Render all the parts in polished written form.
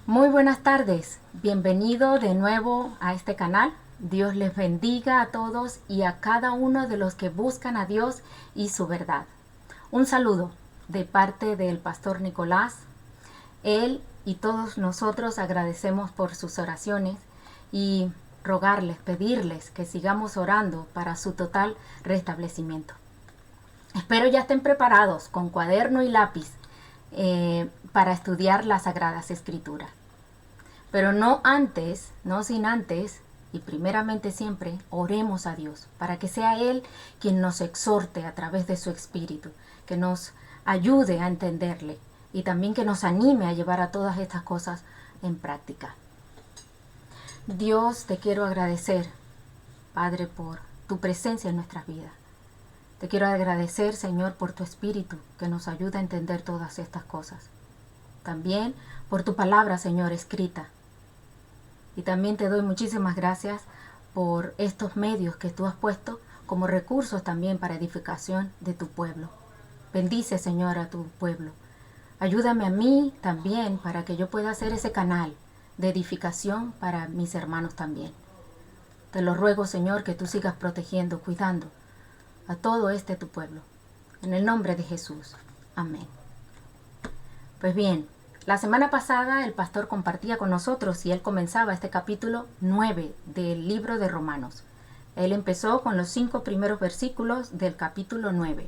Muy buenas tardes, bienvenido de nuevo a este canal. Dios les bendiga a todos y a cada uno de los que buscan a Dios y su verdad. Un saludo de parte del pastor Nicolás. Él y todos nosotros agradecemos por sus oraciones y rogarles, pedirles que sigamos orando para su total restablecimiento. Espero ya estén preparados con cuaderno y lápiz para estudiar las Sagradas Escrituras. Pero no sin antes, y primeramente siempre, oremos a Dios para que sea Él quien nos exhorte a través de su Espíritu, que nos ayude a entenderle y también que nos anime a llevar a todas estas cosas en práctica. Dios, te quiero agradecer, Padre, por tu presencia en nuestras vidas. Te quiero agradecer, Señor, por tu Espíritu que nos ayuda a entender todas estas cosas. También por tu palabra, Señor, escrita. Y también te doy muchísimas gracias por estos medios que tú has puesto como recursos también para edificación de tu pueblo. Bendice, Señor, a tu pueblo. Ayúdame a mí también para que yo pueda hacer ese canal de edificación para mis hermanos también. Te lo ruego, Señor, que tú sigas protegiendo, cuidando a todo tu pueblo. En el nombre de Jesús. Amén. Pues bien, la semana pasada el pastor compartía con nosotros y él comenzaba este capítulo 9 del libro de Romanos. Él empezó con los 5 primeros versículos del capítulo 9.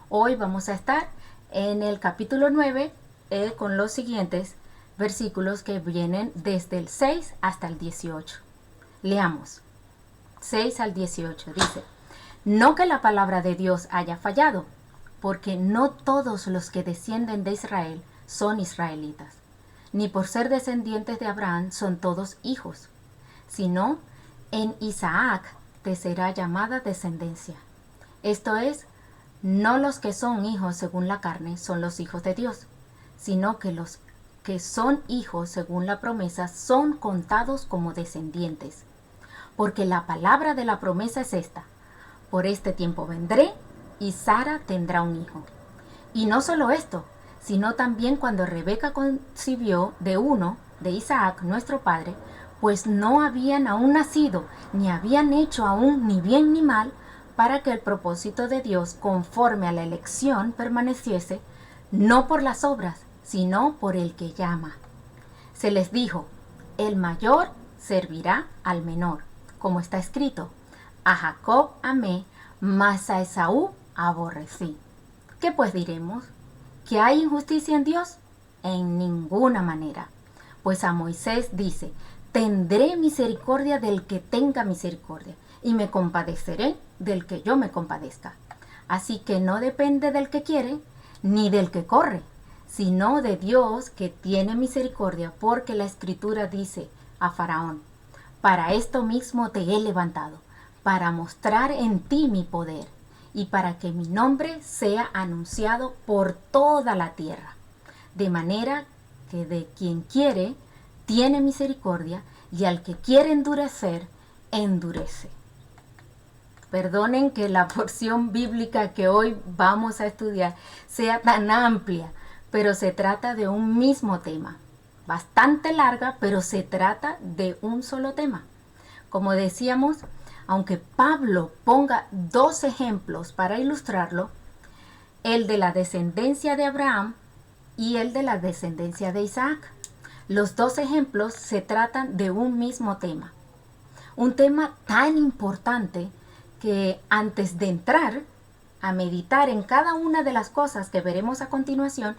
Hoy vamos a estar en el capítulo 9 con los siguientes versículos que vienen desde el 6 hasta el 18. Leamos. 6 al 18 dice: No que la palabra de Dios haya fallado, porque no todos los que descienden de Israel son israelitas, ni por ser descendientes de Abraham son todos hijos, sino en Isaac te será llamada descendencia. Esto es, no los que son hijos según la carne son los hijos de Dios, sino que los que son hijos según la promesa son contados como descendientes. Porque la palabra de la promesa es esta: por este tiempo vendré y Sara tendrá un hijo. Y no solo esto, sino también cuando Rebeca concibió de Isaac, nuestro padre, pues no habían aún nacido, ni habían hecho aún ni bien ni mal, para que el propósito de Dios conforme a la elección permaneciese, no por las obras, sino por el que llama. Se les dijo: el mayor servirá al menor, como está escrito: a Jacob amé, mas a Esaú aborrecí. ¿Qué pues diremos? ¿Que hay injusticia en Dios? En ninguna manera. Pues a Moisés dice: tendré misericordia del que tenga misericordia, y me compadeceré del que yo me compadezca. Así que no depende del que quiere, ni del que corre, sino de Dios que tiene misericordia, porque la Escritura dice a Faraón: para esto mismo te he levantado, para mostrar en ti mi poder, y para que mi nombre sea anunciado por toda la tierra. De manera que de quien quiere, tiene misericordia, y al que quiere endurecer, endurece. Perdonen que la porción bíblica que hoy vamos a estudiar sea tan amplia, pero se trata de un mismo tema. Bastante larga, pero se trata de un solo tema. Como decíamos, aunque Pablo ponga 2 ejemplos para ilustrarlo, el de la descendencia de Abraham y el de la descendencia de Isaac. Los 2 ejemplos se tratan de un mismo tema. Un tema tan importante que antes de entrar a meditar en cada una de las cosas que veremos a continuación,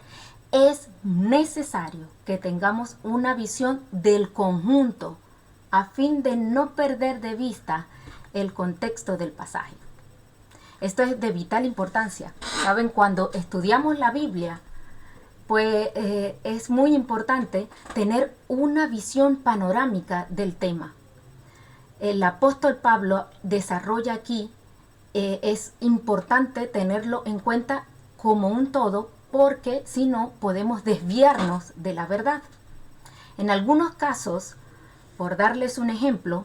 es necesario que tengamos una visión del conjunto a fin de no perder de vista el contexto del pasaje. Esto es de vital importancia. Saben, cuando estudiamos la Biblia, pues es muy importante tener una visión panorámica del tema. El apóstol Pablo desarrolla aquí, es importante tenerlo en cuenta como un todo, porque si no podemos desviarnos de la verdad. En algunos casos, por darles un ejemplo,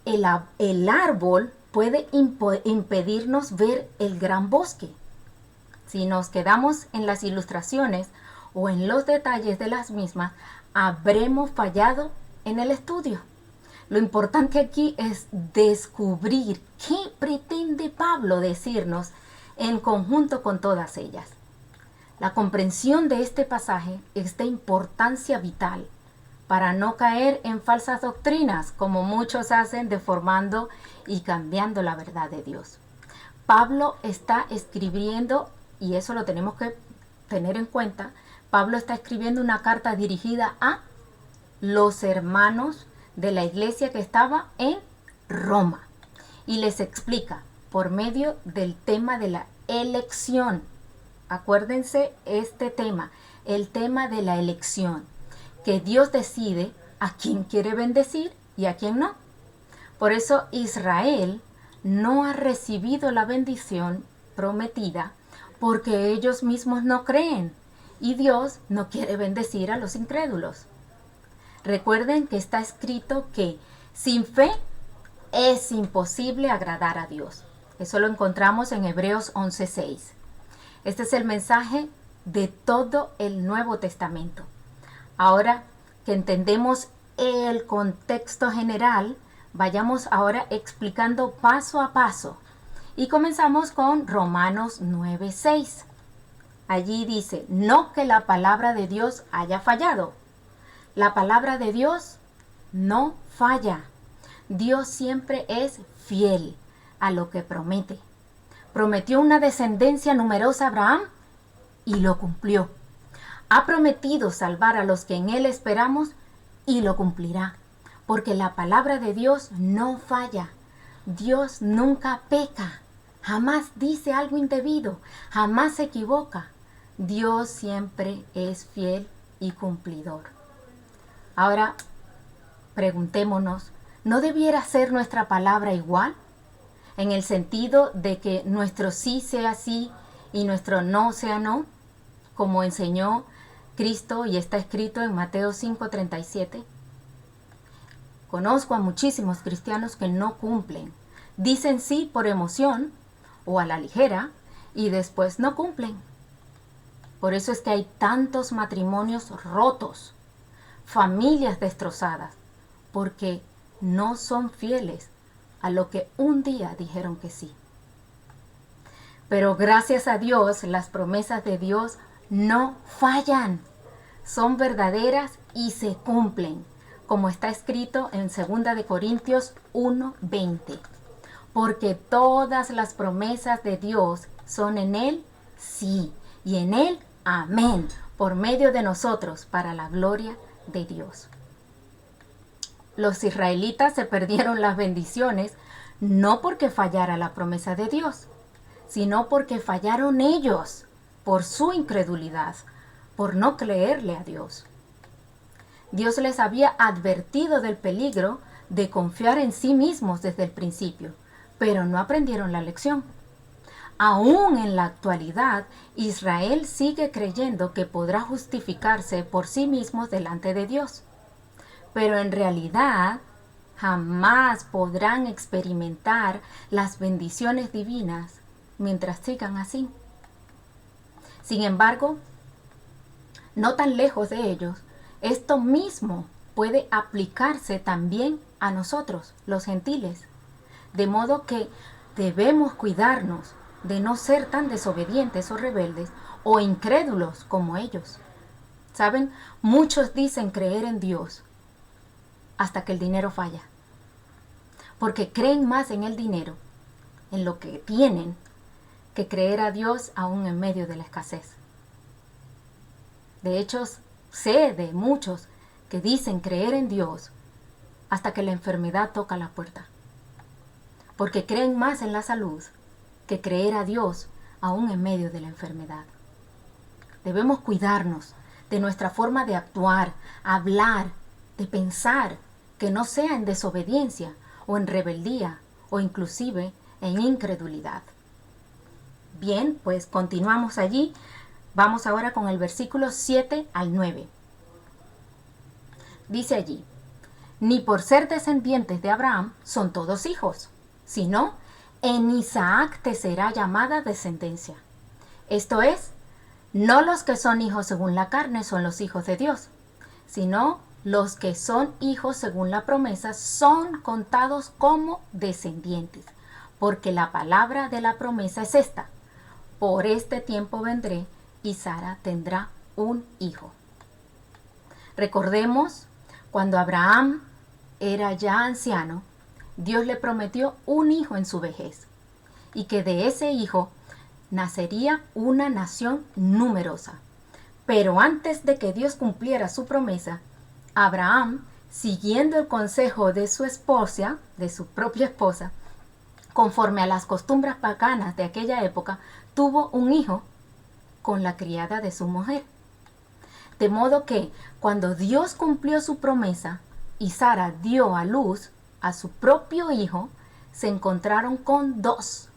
el árbol puede impedirnos ver el gran bosque. Si nos quedamos en las ilustraciones o en los detalles de las mismas, habremos fallado en el estudio. Lo importante aquí es descubrir qué pretende Pablo decirnos en conjunto con todas ellas. La comprensión de este pasaje es de importancia vital para no caer en falsas doctrinas, como muchos hacen, deformando y cambiando la verdad de Dios. Pablo está escribiendo, y eso lo tenemos que tener en cuenta, Pablo está escribiendo una carta dirigida a los hermanos de la iglesia que estaba en Roma. Y les explica por medio del tema de la elección. Acuérdense este tema, el tema de la elección, que Dios decide a quién quiere bendecir y a quién no. Por eso Israel no ha recibido la bendición prometida porque ellos mismos no creen y Dios no quiere bendecir a los incrédulos. Recuerden que está escrito que sin fe es imposible agradar a Dios. Eso lo encontramos en Hebreos 11:6. Este es el mensaje de todo el Nuevo Testamento. Ahora que entendemos el contexto general, vayamos ahora explicando paso a paso. Y comenzamos con Romanos 9:6. Allí dice, no que la palabra de Dios haya fallado. La palabra de Dios no falla. Dios siempre es fiel a lo que promete. Prometió una descendencia numerosa a Abraham y lo cumplió. Ha prometido salvar a los que en él esperamos y lo cumplirá. Porque la palabra de Dios no falla. Dios nunca peca. Jamás dice algo indebido. Jamás se equivoca. Dios siempre es fiel y cumplidor. Ahora, preguntémonos, ¿no debiera ser nuestra palabra igual? En el sentido de que nuestro sí sea sí y nuestro no sea no, como enseñó Cristo y está escrito en Mateo 5:37. Conozco a muchísimos cristianos que no cumplen. Dicen sí por emoción o a la ligera y después no cumplen. Por eso es que hay tantos matrimonios rotos, familias destrozadas, porque no son fieles a lo que un día dijeron que sí. Pero gracias a Dios, las promesas de Dios no fallan. Son verdaderas y se cumplen, como está escrito en 2 de Corintios 1:20. Porque todas las promesas de Dios son en Él sí y en Él amén, por medio de nosotros, para la gloria de Dios. Los israelitas se perdieron las bendiciones no porque fallara la promesa de Dios, sino porque fallaron ellos por su incredulidad, por no creerle a Dios. Dios les había advertido del peligro de confiar en sí mismos desde el principio, pero no aprendieron la lección. Aún en la actualidad, Israel sigue creyendo que podrá justificarse por sí mismos delante de Dios. Pero en realidad, jamás podrán experimentar las bendiciones divinas mientras sigan así. Sin embargo, no tan lejos de ellos, esto mismo puede aplicarse también a nosotros, los gentiles. De modo que debemos cuidarnos de no ser tan desobedientes o rebeldes o incrédulos como ellos. ¿Saben? Muchos dicen creer en Dios hasta que el dinero falla. Porque creen más en el dinero, en lo que tienen, que creer a Dios aún en medio de la escasez. De hecho, sé de muchos que dicen creer en Dios hasta que la enfermedad toca la puerta. Porque creen más en la salud que creer a Dios aún en medio de la enfermedad. Debemos cuidarnos de nuestra forma de actuar, hablar, de pensar, que no sea en desobediencia o en rebeldía o inclusive en incredulidad. Bien, pues continuamos allí. Vamos ahora con el versículo 7 al 9. Dice allí, ni por ser descendientes de Abraham son todos hijos, sino en Isaac te será llamada descendencia. Esto es, No los que son hijos según la carne son los hijos de Dios, sino los que son hijos según la promesa son contados como descendientes, porque la palabra de la promesa es esta: por este tiempo vendré y Sara tendrá un hijo. Recordemos, cuando Abraham era ya anciano, Dios le prometió un hijo en su vejez, y que de ese hijo nacería una nación numerosa. Pero antes de que Dios cumpliera su promesa, Abraham, siguiendo el consejo de su esposa, de su propia esposa, conforme a las costumbres paganas de aquella época, tuvo un hijo con la criada de su mujer. De modo que cuando Dios cumplió su promesa y Sara dio a luz a su propio hijo, se encontraron con dos.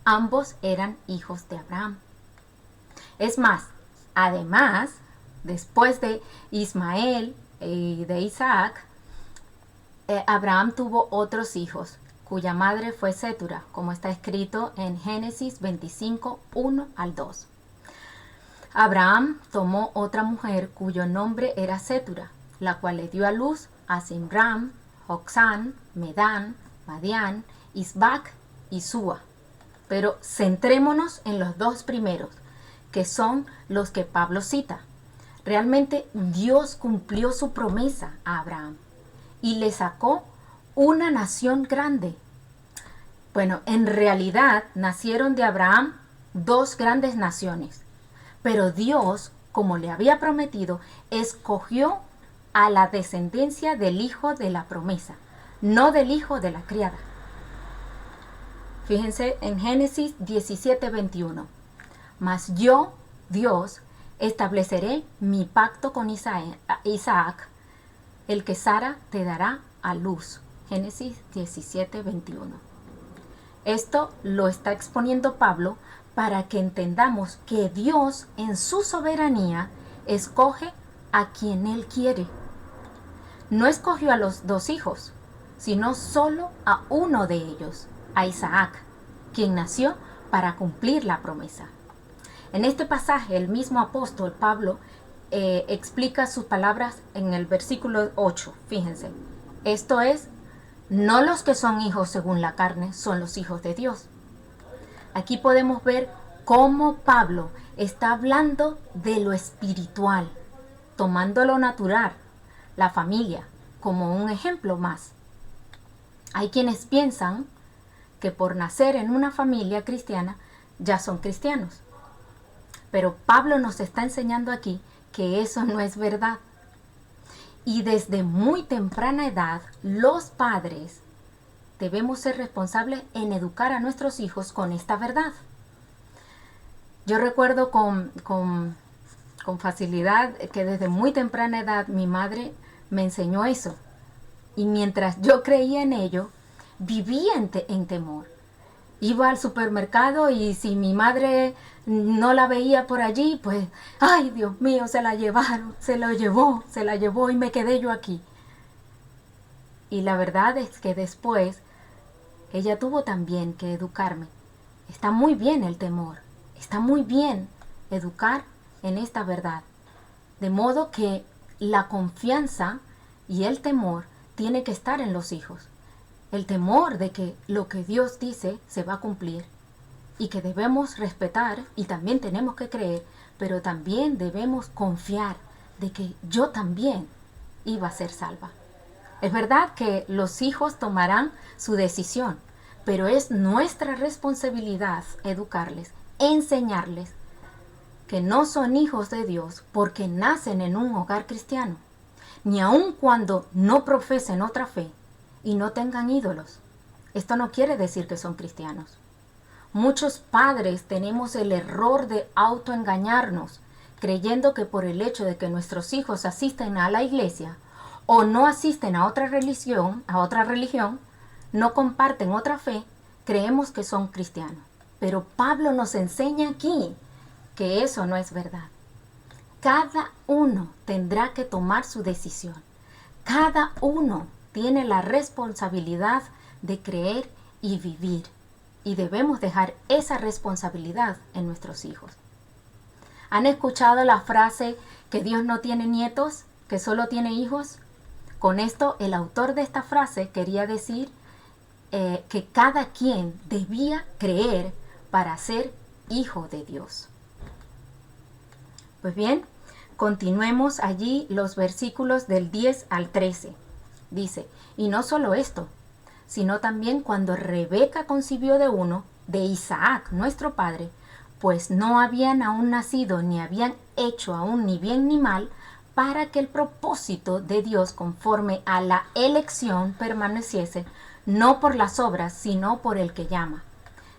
Ambos eran hijos de Abraham. Es más, además, después de Ismael y de Isaac, Abraham tuvo otros hijos, cuya madre fue Cetura, como está escrito en Génesis 25, 1 al 2. Abraham tomó otra mujer cuyo nombre era Cetura, la cual le dio a luz a Zimram, Joksán, Medán, Madián, Isbac y Súa. Pero centrémonos en los dos primeros, que son los que Pablo cita. Realmente Dios cumplió su promesa a Abraham y le sacó una nación grande. Bueno, en realidad nacieron de Abraham dos grandes naciones, pero Dios, como le había prometido, escogió a la descendencia del hijo de la promesa, no del hijo de la criada. Fíjense en Génesis 17:21. Mas yo, Dios, estableceré mi pacto con Isaac, el que Sara te dará a luz. Génesis 17:21. Esto lo está exponiendo Pablo para que entendamos que Dios en su soberanía escoge a quien Él quiere. No escogió a los dos hijos, sino solo a uno de ellos, a Isaac, quien nació para cumplir la promesa. En este pasaje, el mismo apóstol Pablo explica sus palabras en el versículo 8. Fíjense, esto es, no los que son hijos según la carne son los hijos de Dios. Aquí podemos ver cómo Pablo está hablando de lo espiritual, tomando lo natural, la familia, como un ejemplo más. Hay quienes piensan que por nacer en una familia cristiana ya son cristianos. Pero Pablo nos está enseñando aquí que eso no es verdad. Y desde muy temprana edad, los padres debemos ser responsables en educar a nuestros hijos con esta verdad. Yo recuerdo con facilidad que desde muy temprana edad mi madre me enseñó eso. Y mientras yo creía en ello, vivía en temor. Iba al supermercado y si mi madre no la veía por allí, pues, ay, Dios mío, se la llevaron, se la llevó y me quedé yo aquí. Y la verdad es que después ella tuvo también que educarme. Está muy bien el temor, está muy bien educar en esta verdad. De modo que la confianza y el temor tiene que estar en los hijos. El temor de que lo que Dios dice se va a cumplir y que debemos respetar y también tenemos que creer, pero también debemos confiar de que yo también iba a ser salva. Es verdad que los hijos tomarán su decisión, pero es nuestra responsabilidad educarles, enseñarles que no son hijos de Dios porque nacen en un hogar cristiano, ni aun cuando no profesen otra fe y no tengan ídolos. Esto no quiere decir que son cristianos. Muchos padres tenemos el error de autoengañarnos, creyendo que por el hecho de que nuestros hijos asisten a la iglesia o no asisten a otra religión, no comparten otra fe, creemos que son cristianos. Pero Pablo nos enseña aquí que eso no es verdad. Cada uno tendrá que tomar su decisión. Cada uno tiene la responsabilidad de creer y vivir. Y debemos dejar esa responsabilidad en nuestros hijos. ¿Han escuchado la frase que Dios no tiene nietos, que solo tiene hijos? Con esto, el autor de esta frase quería decir que cada quien debía creer para ser hijo de Dios. Pues bien, continuemos allí los versículos del 10 al 13. Dice, y no solo esto, sino también cuando Rebeca concibió de uno, de Isaac, nuestro padre, pues no habían aún nacido ni habían hecho aún ni bien ni mal, para que el propósito de Dios conforme a la elección permaneciese, no por las obras, sino por el que llama.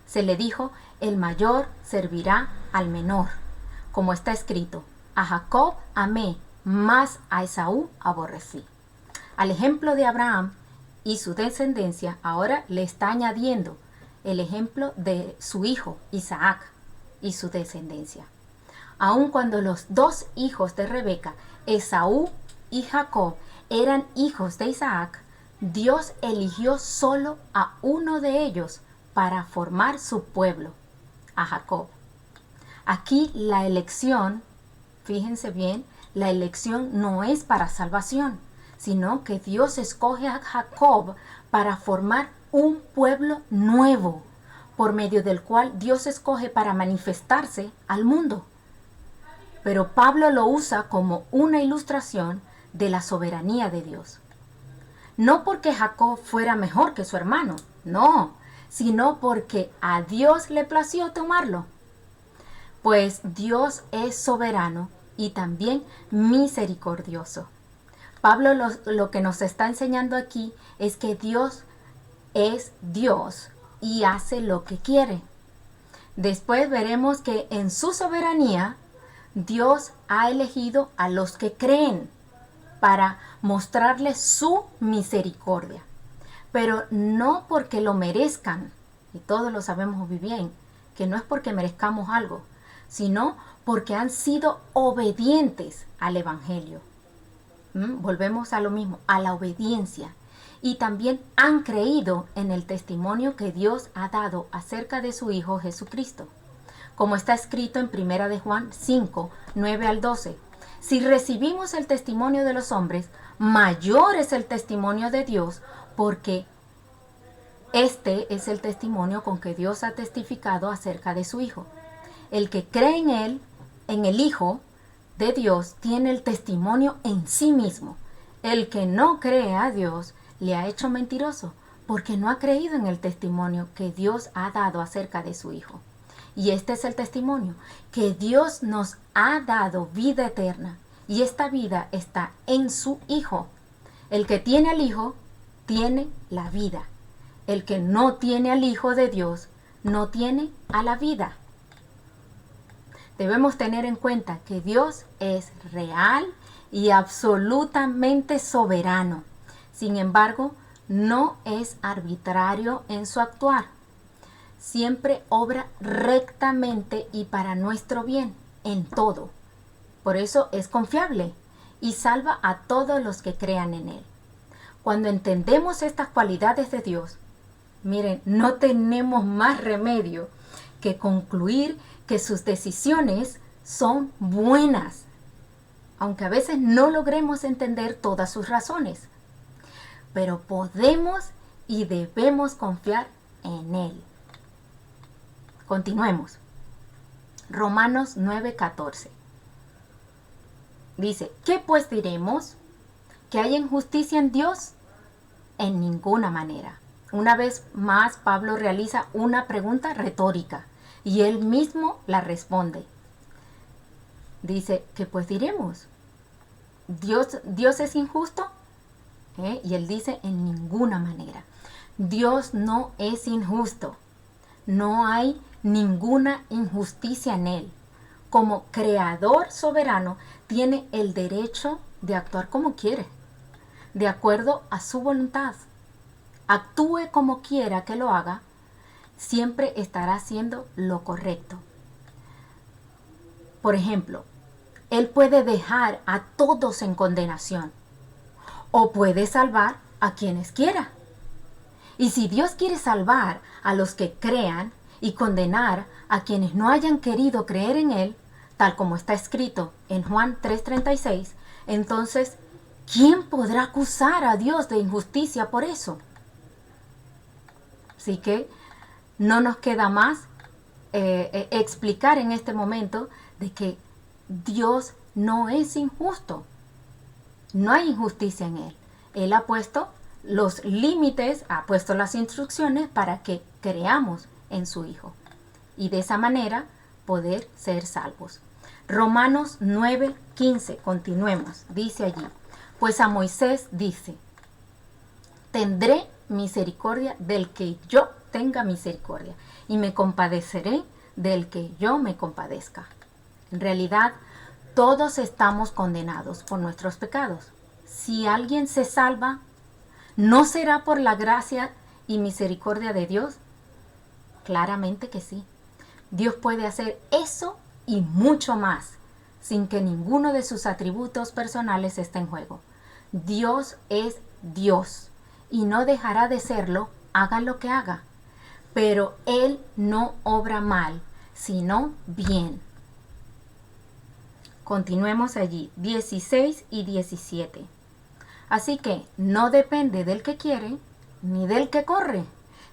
Se le dijo, el mayor servirá al menor, como está escrito, a Jacob amé, mas a Esaú aborrecí. Al ejemplo de Abraham y su descendencia, ahora le está añadiendo el ejemplo de su hijo Isaac y su descendencia. Aun cuando los dos hijos de Rebeca, Esaú y Jacob, eran hijos de Isaac, Dios eligió solo a uno de ellos para formar su pueblo, a Jacob. Aquí la elección, fíjense bien, la elección no es para salvación, sino que Dios escoge a Jacob para formar un pueblo nuevo, por medio del cual Dios escoge para manifestarse al mundo. Pero Pablo lo usa como una ilustración de la soberanía de Dios. No porque Jacob fuera mejor que su hermano, no, sino porque a Dios le plació tomarlo. Pues Dios es soberano y también misericordioso. Pablo lo que nos está enseñando aquí es que Dios es Dios y hace lo que quiere. Después veremos que en su soberanía Dios ha elegido a los que creen para mostrarles su misericordia, pero no porque lo merezcan, y todos lo sabemos muy bien, que no es porque merezcamos algo, sino porque han sido obedientes al Evangelio. Volvemos a lo mismo, a la obediencia. Y también han creído en el testimonio que Dios ha dado acerca de su Hijo Jesucristo. Como está escrito en 1 de Juan 5, 9 al 12. Si recibimos el testimonio de los hombres, mayor es el testimonio de Dios, porque este es el testimonio con que Dios ha testificado acerca de su Hijo. El que cree en Él, en el Hijo de Dios, tiene el testimonio en sí mismo. El que no cree a Dios le ha hecho mentiroso, porque no ha creído en el testimonio que Dios ha dado acerca de su Hijo. Y este es el testimonio, que Dios nos ha dado vida eterna, y esta vida está en su Hijo. El que tiene al Hijo, tiene la vida. El que no tiene al Hijo de Dios, no tiene a la vida. Debemos tener en cuenta que Dios es real y absolutamente soberano. Sin embargo, no es arbitrario en su actuar. Siempre obra rectamente y para nuestro bien, en todo. Por eso es confiable y salva a todos los que crean en Él. Cuando entendemos estas cualidades de Dios, miren, no tenemos más remedio que concluir que sus decisiones son buenas, aunque a veces no logremos entender todas sus razones. Pero podemos y debemos confiar en Él. Continuemos. Romanos 9:14. Dice, ¿qué pues diremos? ¿Que hay injusticia en Dios? En ninguna manera. Una vez más, Pablo realiza una pregunta retórica y él mismo la responde. Dice, ¿qué pues diremos? ¿Dios es injusto? Y él dice, en ninguna manera. Dios no es injusto. No hay ninguna injusticia en Él. Como creador soberano, tiene el derecho de actuar como quiere, de acuerdo a su voluntad. Actúe como quiera que lo haga, siempre estará haciendo lo correcto. Por ejemplo, Él puede dejar a todos en condenación o puede salvar a quienes quiera. Y si Dios quiere salvar a los que crean y condenar a quienes no hayan querido creer en Él, tal como está escrito en Juan 3:36, entonces, ¿quién podrá acusar a Dios de injusticia por eso? Así que no nos queda más explicar en este momento de que Dios no es injusto. No hay injusticia en Él. Él ha puesto los límites, ha puesto las instrucciones para que creamos en su Hijo. Y de esa manera poder ser salvos. Romanos 9:15, continuemos, dice allí. Pues a Moisés dice, tendré misericordia del que yo tenga misericordia y me compadeceré del que yo me compadezca. En realidad, todos estamos condenados por nuestros pecados. Si alguien se salva, ¿no será por la gracia y misericordia de Dios? Claramente que sí. Dios puede hacer eso y mucho más, sin que ninguno de sus atributos personales esté en juego. Dios es Dios y no dejará de serlo, haga lo que haga. Pero Él no obra mal, sino bien. Continuemos allí, 16 y 17. Así que no depende del que quiere, ni del que corre,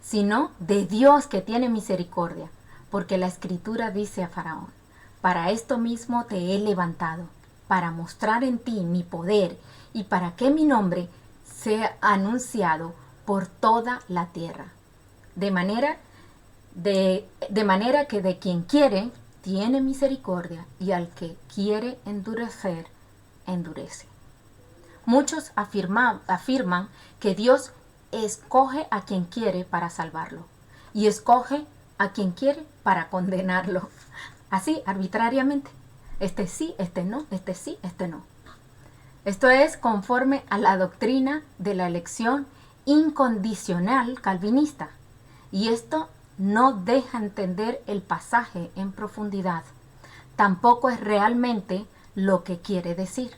sino de Dios que tiene misericordia. Porque la Escritura dice a Faraón, para esto mismo te he levantado, para mostrar en ti mi poder y para que mi nombre sea anunciado por toda la tierra. De manera que de quien quiere, tiene misericordia, y al que quiere endurecer, endurece. Muchos afirman que Dios escoge a quien quiere para salvarlo, y escoge a quien quiere para condenarlo. Así, arbitrariamente. Este sí, este no, este sí, este no. Esto es conforme a la doctrina de la elección incondicional calvinista. Y esto no deja entender el pasaje en profundidad. Tampoco es realmente lo que quiere decir.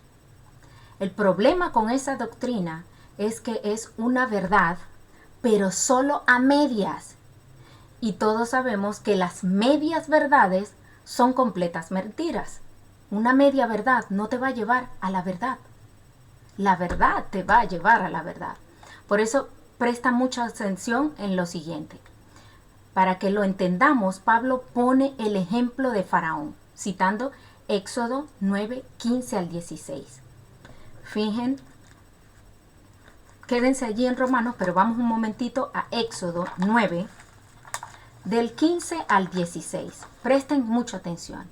El problema con esa doctrina es que es una verdad, pero solo a medias. Y todos sabemos que las medias verdades son completas mentiras. Una media verdad no te va a llevar a la verdad. La verdad te va a llevar a la verdad. Por eso presta mucha atención en lo siguiente. Para que lo entendamos, Pablo pone el ejemplo de Faraón, citando Éxodo 9:15 al 16. Fíjense, quédense allí en Romanos, pero vamos un momentito a Éxodo 9, del 15 al 16. Presten mucha atención.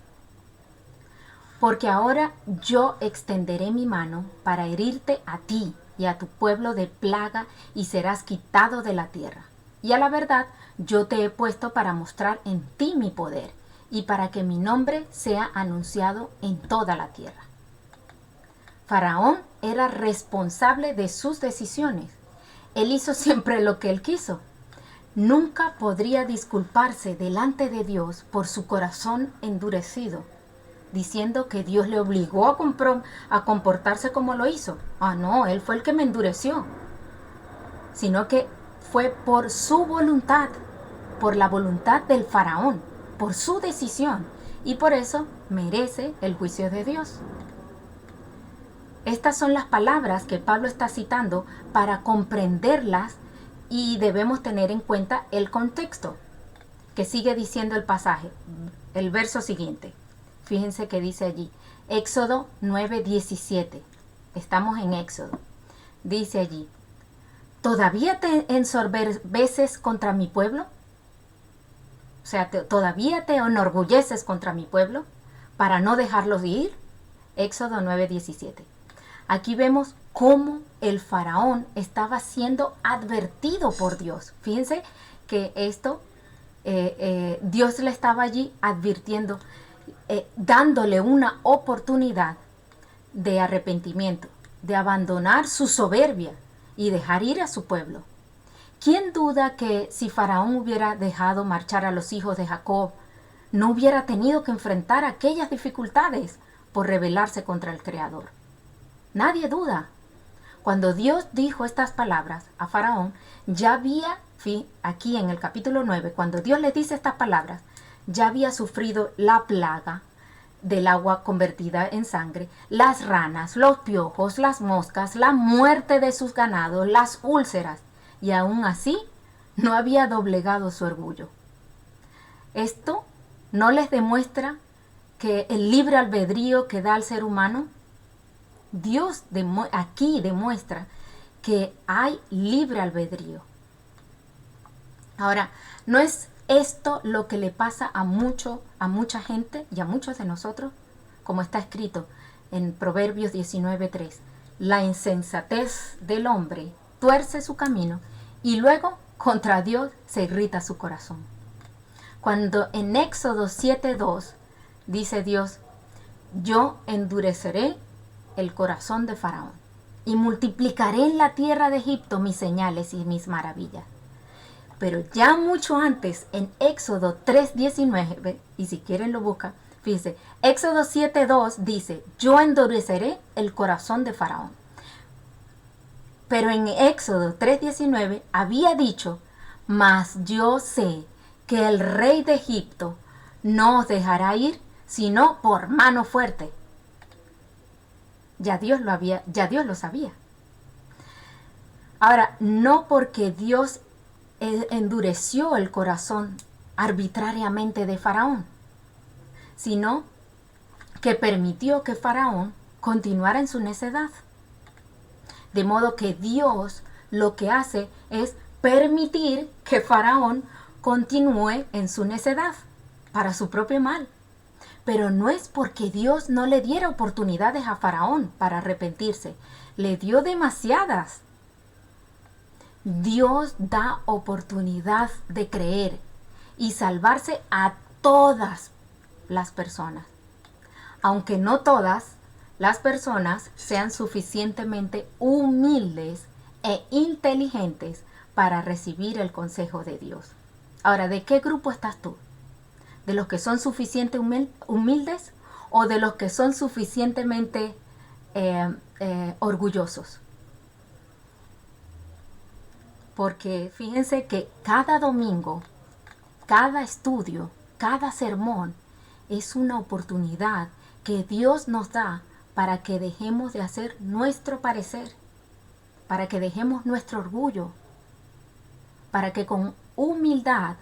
Porque ahora yo extenderé mi mano para herirte a ti y a tu pueblo de plaga y serás quitado de la tierra. Y a la verdad, yo te he puesto para mostrar en ti mi poder y para que mi nombre sea anunciado en toda la tierra. Faraón era responsable de sus decisiones. Él hizo siempre lo que él quiso. Nunca podría disculparse delante de Dios por su corazón endurecido, diciendo que Dios le obligó a comportarse como lo hizo. Ah, no, él fue el que me endureció. Sino que fue por su voluntad, por la voluntad del faraón, por su decisión, y por eso merece el juicio de Dios. Estas son las palabras que Pablo está citando para comprenderlas, y debemos tener en cuenta el contexto que sigue diciendo el pasaje, el verso siguiente. Fíjense que dice allí, Éxodo 9:17. Estamos en Éxodo. Dice allí, ¿todavía te ensorbeces contra mi pueblo? O sea, ¿todavía te enorgulleces contra mi pueblo para no dejarlos ir? Éxodo 9:17. Aquí vemos cómo el faraón estaba siendo advertido por Dios. Fíjense que esto, Dios le estaba allí advirtiendo, dándole una oportunidad de arrepentimiento, de abandonar su soberbia y dejar ir a su pueblo. ¿Quién duda que si Faraón hubiera dejado marchar a los hijos de Jacob, no hubiera tenido que enfrentar aquellas dificultades por rebelarse contra el Creador? Nadie duda. Cuando Dios dijo estas palabras a Faraón, ya había, aquí en el capítulo 9, cuando Dios le dice estas palabras, ya había sufrido la plaga del agua convertida en sangre, las ranas, los piojos, las moscas, la muerte de sus ganados, las úlceras, y aún así no había doblegado su orgullo. Esto no les demuestra que el libre albedrío que da al ser humano, Dios aquí demuestra que hay libre albedrío. Ahora, no es esto lo que le pasa a mucha gente y a muchos de nosotros, como está escrito en Proverbios 19:3. La insensatez del hombre tuerce su camino y luego contra Dios se irrita su corazón. Cuando en Éxodo 7:2 dice Dios: yo endureceré el corazón de Faraón y multiplicaré en la tierra de Egipto mis señales y mis maravillas. Pero ya mucho antes, en Éxodo 3:19, y si quieren lo buscan, fíjense, Éxodo 7:2 dice: yo endureceré el corazón de Faraón. Pero en Éxodo 3:19 había dicho: mas yo sé que el rey de Egipto no os dejará ir, sino por mano fuerte. Ya Dios lo sabía. Ahora, no porque Dios endureció el corazón arbitrariamente de Faraón, sino que permitió que Faraón continuara en su necedad. De modo que Dios lo que hace es permitir que Faraón continúe en su necedad para su propio mal. Pero no es porque Dios no le diera oportunidades a Faraón para arrepentirse. Le dio demasiadas. Dios da oportunidad de creer y salvarse a todas las personas, aunque no todas las personas sean suficientemente humildes e inteligentes para recibir el consejo de Dios. Ahora, ¿de qué grupo estás tú? ¿De los que son suficientemente humildes o de los que son suficientemente orgullosos? Porque fíjense que cada domingo, cada estudio, cada sermón es una oportunidad que Dios nos da para que dejemos de hacer nuestro parecer, para que dejemos nuestro orgullo, para que con humildad,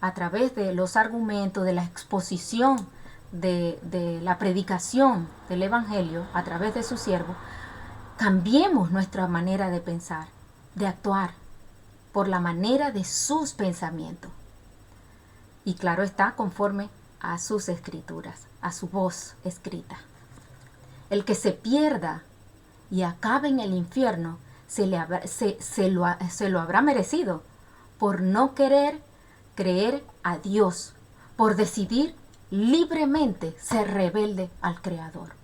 a través de los argumentos, de la exposición, de la predicación del Evangelio, a través de su siervo, cambiemos nuestra manera de pensar, de actuar, por la manera de sus pensamientos. Y claro está, conforme a sus escrituras, a su voz escrita. El que se pierda y acabe en el infierno se lo habrá merecido por no querer creer a Dios, por decidir libremente ser rebelde al Creador.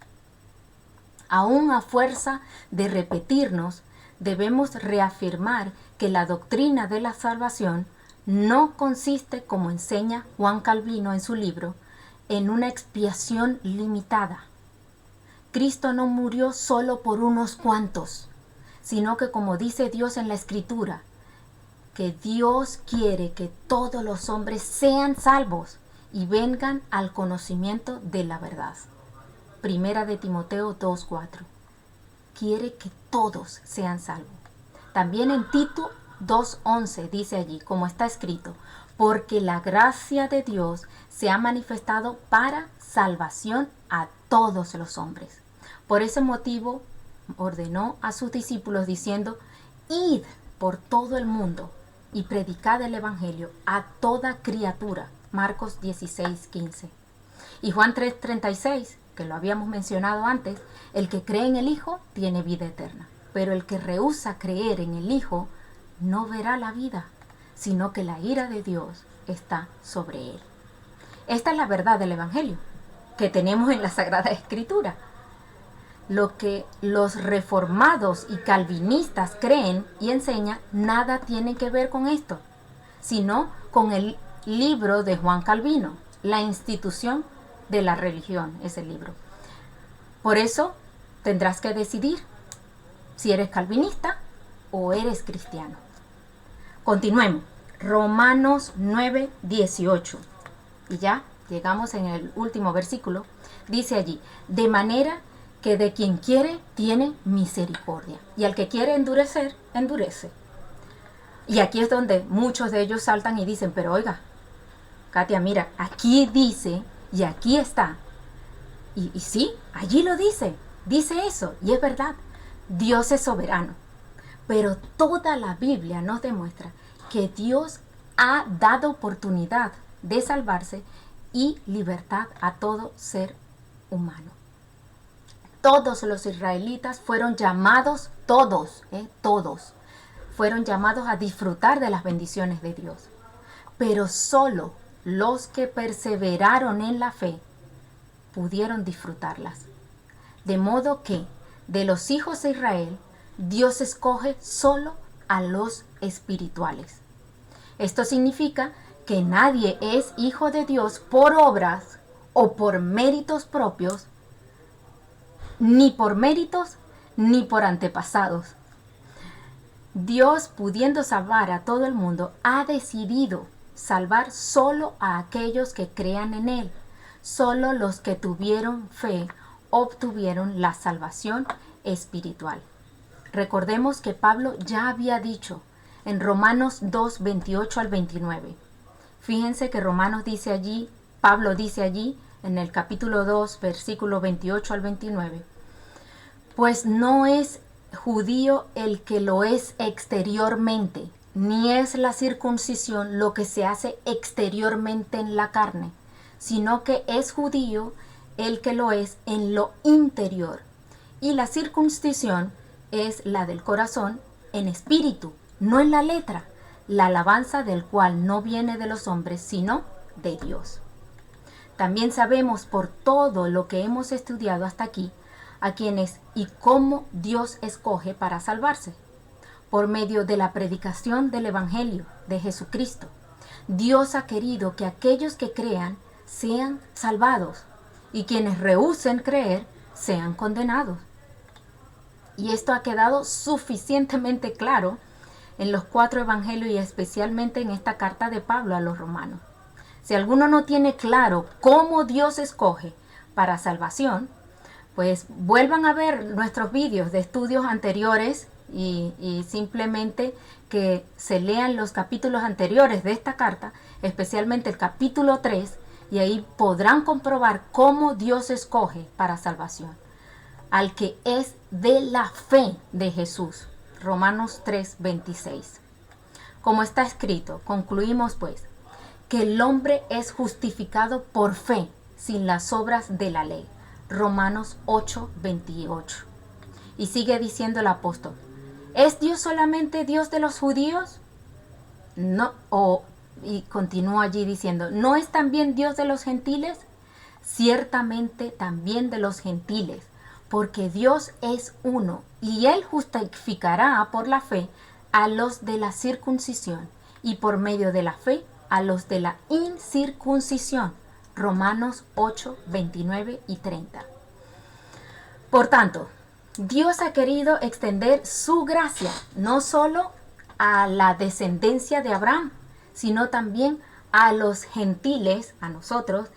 Aún a fuerza de repetirnos, debemos reafirmar que la doctrina de la salvación no consiste, como enseña Juan Calvino en su libro, en una expiación limitada. Cristo no murió solo por unos cuantos, sino que, como dice Dios en la Escritura, que Dios quiere que todos los hombres sean salvos y vengan al conocimiento de la verdad. Primera de Timoteo 2:4. Quiere que todos sean salvos. También en Tito 2:11 dice allí, como está escrito: porque la gracia de Dios se ha manifestado para salvación a todos los hombres. Por ese motivo ordenó a sus discípulos diciendo: id por todo el mundo y predicad el evangelio a toda criatura. Marcos 16:15. Y Juan 3:36, que lo habíamos mencionado antes: el que cree en el Hijo tiene vida eterna, pero el que rehúsa creer en el Hijo no verá la vida, sino que la ira de Dios está sobre él. Esta es la verdad del evangelio que tenemos en la Sagrada Escritura. Lo que los reformados y calvinistas creen y enseñan nada tiene que ver con esto, sino con el libro de Juan Calvino, La institución de la religión, es el libro. Por eso tendrás que decidir si eres calvinista o eres cristiano. Continuemos. Romanos 9:18. Y ya llegamos en el último versículo, dice allí, de manera que de quien quiere tiene misericordia, y al que quiere endurecer, endurece. Y aquí es donde muchos de ellos saltan y dicen, pero oiga, Katia, mira, aquí dice y aquí está. Y sí, allí lo dice eso, y es verdad, Dios es soberano. Pero toda la Biblia nos demuestra que Dios ha dado oportunidad de salvarse y libertad a todo ser humano. Todos los israelitas fueron llamados, todos, fueron llamados a disfrutar de las bendiciones de Dios. Pero solo los que perseveraron en la fe pudieron disfrutarlas. De modo que de los hijos de Israel, Dios escoge solo a los espirituales. Esto significa que nadie es hijo de Dios por obras o por méritos propios, ni por méritos ni por antepasados. Dios, pudiendo salvar a todo el mundo, ha decidido salvar solo a aquellos que crean en Él. Solo los que tuvieron fe obtuvieron la salvación espiritual. Recordemos que Pablo ya había dicho en Romanos 2, 28 al 29. Fíjense que Romanos dice allí, Pablo dice allí en el capítulo 2, versículo 28 al 29. Pues no es judío el que lo es exteriormente, ni es la circuncisión lo que se hace exteriormente en la carne, sino que es judío el que lo es en lo interior. Y la circuncisión es la del corazón en espíritu, no en la letra, la alabanza del cual no viene de los hombres, sino de Dios. También sabemos por todo lo que hemos estudiado hasta aquí, a quienes y cómo Dios escoge para salvarse, por medio de la predicación del Evangelio de Jesucristo. Dios ha querido que aquellos que crean sean salvados y quienes rehúsen creer sean condenados. Y esto ha quedado suficientemente claro en los 4 evangelios y especialmente en esta carta de Pablo a los romanos. Si alguno no tiene claro cómo Dios escoge para salvación, pues vuelvan a ver nuestros vídeos de estudios anteriores y simplemente que se lean los capítulos anteriores de esta carta, especialmente el capítulo 3, y ahí podrán comprobar cómo Dios escoge para salvación al que es de la fe de Jesús. Romanos 3, 26. Como está escrito, concluimos pues que el hombre es justificado por fe sin las obras de la ley. Romanos 8, 28. Y sigue diciendo el apóstol, ¿es Dios solamente Dios de los judíos? No, y continúa allí diciendo, ¿no es también Dios de los gentiles? Ciertamente también de los gentiles, porque Dios es uno, y Él justificará por la fe a los de la circuncisión, y por medio de la fe a los de la incircuncisión. Romanos 8, 29 y 30. Por tanto, Dios ha querido extender su gracia no solo a la descendencia de Abraham, sino también a los gentiles, a nosotros,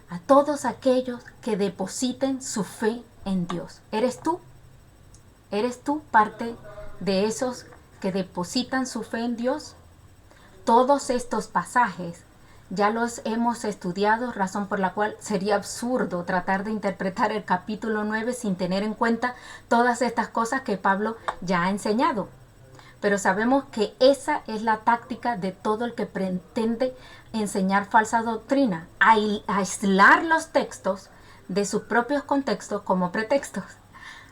a todos aquellos que depositen su fe en Dios. ¿Eres tú? ¿Eres tú parte de esos que depositan su fe en Dios? Todos estos pasajes ya los hemos estudiado, razón por la cual sería absurdo tratar de interpretar el capítulo 9 sin tener en cuenta todas estas cosas que Pablo ya ha enseñado. Pero sabemos que esa es la táctica de todo el que pretende enseñar falsa doctrina, aislar los textos de sus propios contextos como pretextos.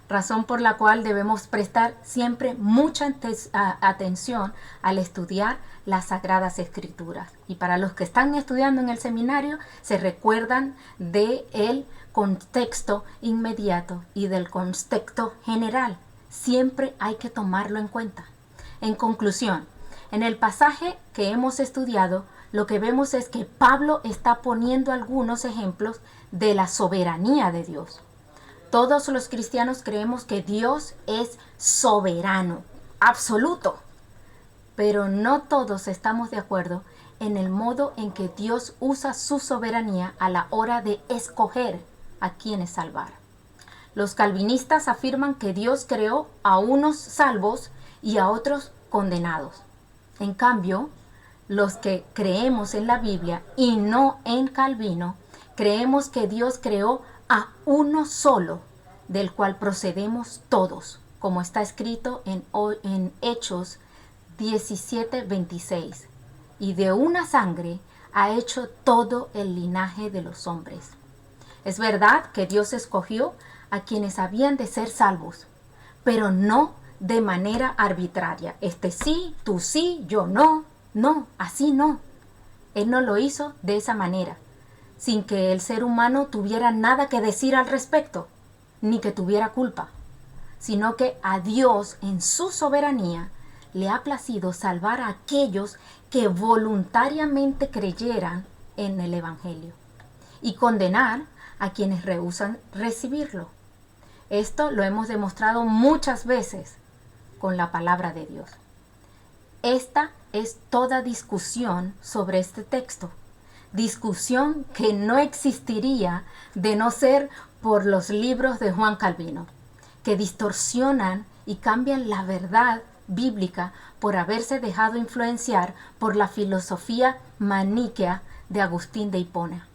Razón por la cual debemos prestar siempre mucha atención al estudiar las Sagradas Escrituras. Y para los que están estudiando en el seminario, se recuerdan del contexto inmediato y del contexto general. Siempre hay que tomarlo en cuenta. En conclusión, en el pasaje que hemos estudiado, lo que vemos es que Pablo está poniendo algunos ejemplos de la soberanía de Dios. Todos los cristianos creemos que Dios es soberano, absoluto, pero no todos estamos de acuerdo en el modo en que Dios usa su soberanía a la hora de escoger a quienes salvar. Los calvinistas afirman que Dios creó a unos salvos y a otros condenados. En cambio, los que creemos en la Biblia y no en Calvino, creemos que Dios creó a uno solo, del cual procedemos todos, como está escrito en Hechos 17:26. Y de una sangre ha hecho todo el linaje de los hombres. Es verdad que Dios escogió a quienes habían de ser salvos, pero no de manera arbitraria. Este sí, tú sí, yo no. No, así no. Él no lo hizo de esa manera, sin que el ser humano tuviera nada que decir al respecto, ni que tuviera culpa, sino que a Dios en su soberanía le ha placido salvar a aquellos que voluntariamente creyeran en el Evangelio y condenar a quienes rehúsan recibirlo. Esto lo hemos demostrado muchas veces con la palabra de Dios. Esta es toda discusión sobre este texto. Discusión que no existiría de no ser por los libros de Juan Calvino, que distorsionan y cambian la verdad bíblica por haberse dejado influenciar por la filosofía maniquea de Agustín de Hipona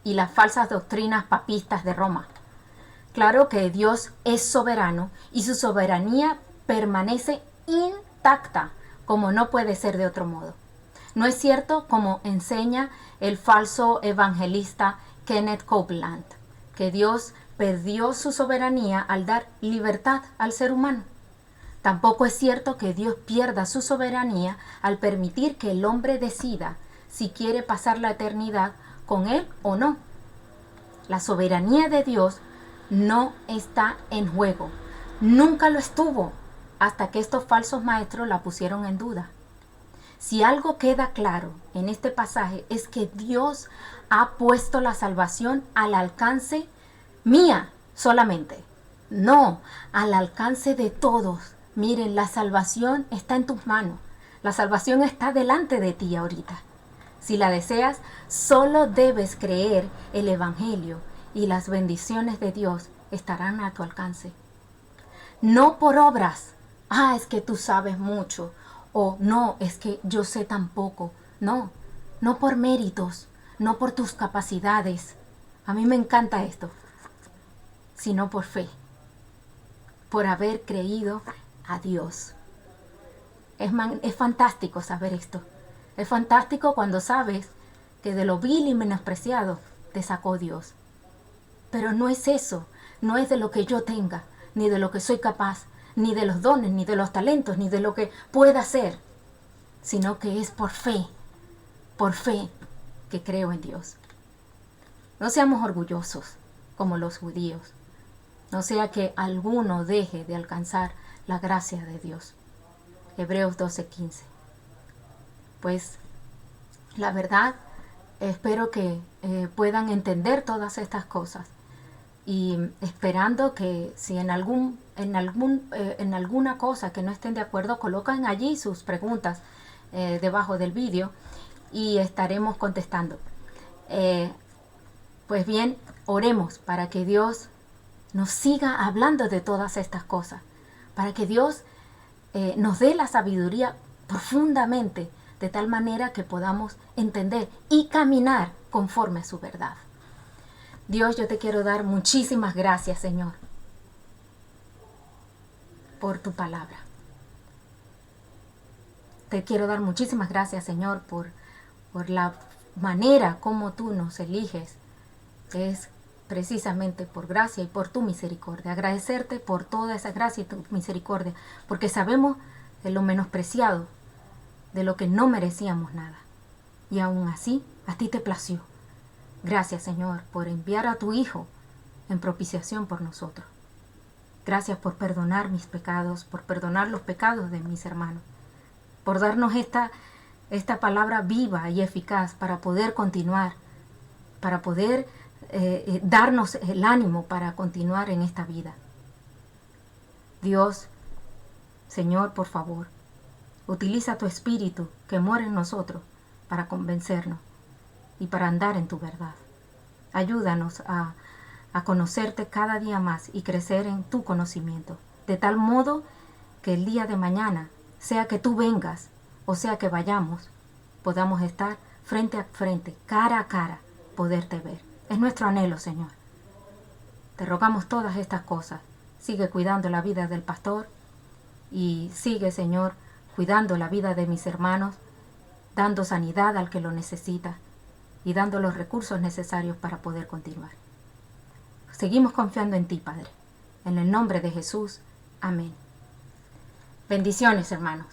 y las falsas doctrinas papistas de Roma. Claro que Dios es soberano y su soberanía permanece intacta, como no puede ser de otro modo. No es cierto, como enseña el falso evangelista Kenneth Copeland, que Dios perdió su soberanía al dar libertad al ser humano. Tampoco es cierto que Dios pierda su soberanía al permitir que el hombre decida si quiere pasar la eternidad con él o no. La soberanía de Dios no está en juego. Nunca lo estuvo hasta que estos falsos maestros la pusieron en duda. Si algo queda claro en este pasaje es que Dios ha puesto la salvación al alcance mía solamente. No, al alcance de todos. Miren, la salvación está en tus manos. La salvación está delante de ti ahorita. Si la deseas, solo debes creer el Evangelio y las bendiciones de Dios estarán a tu alcance. No por obras. Es que tú sabes mucho. O no, es que yo sé tan poco. No, no por méritos, no por tus capacidades. A mí me encanta esto. Sino por fe. Por haber creído a Dios. Es fantástico saber esto. Es fantástico cuando sabes que de lo vil y menospreciado te sacó Dios. Pero no es eso, no es de lo que yo tenga, ni de lo que soy capaz, ni de los dones, ni de los talentos, ni de lo que pueda hacer, sino que es por fe que creo en Dios. No seamos orgullosos como los judíos, no sea que alguno deje de alcanzar la gracia de Dios. Hebreos 12:15. Pues la verdad, espero que puedan entender todas estas cosas y esperando que si en alguna cosa que no estén de acuerdo, colocan allí sus preguntas debajo del vídeo y estaremos contestando. Pues bien, oremos para que Dios nos siga hablando de todas estas cosas, para que Dios nos dé la sabiduría profundamente, de tal manera que podamos entender y caminar conforme a su verdad. Dios, yo te quiero dar muchísimas gracias, Señor, por tu palabra. Te quiero dar muchísimas gracias, Señor, por la manera como tú nos eliges. Es precisamente por gracia y por tu misericordia. Agradecerte por toda esa gracia y tu misericordia, porque sabemos de lo menospreciado, de lo que no merecíamos nada. Y aún así, a ti te plació. Gracias, Señor, por enviar a tu Hijo en propiciación por nosotros. Gracias por perdonar mis pecados, por perdonar los pecados de mis hermanos, por darnos esta palabra viva y eficaz para poder continuar, para poder darnos el ánimo para continuar en esta vida. Dios, Señor, por favor, utiliza tu Espíritu que mora en nosotros para convencernos y para andar en tu verdad. Ayúdanos a conocerte cada día más y crecer en tu conocimiento, de tal modo que el día de mañana, sea que tú vengas o sea que vayamos, podamos estar frente a frente, cara a cara, poderte ver. Es nuestro anhelo, Señor. Te rogamos todas estas cosas. Sigue cuidando la vida del pastor y sigue, Señor, cuidando la vida de mis hermanos, dando sanidad al que lo necesita y dando los recursos necesarios para poder continuar. Seguimos confiando en ti, Padre. En el nombre de Jesús. Amén. Bendiciones, hermanos.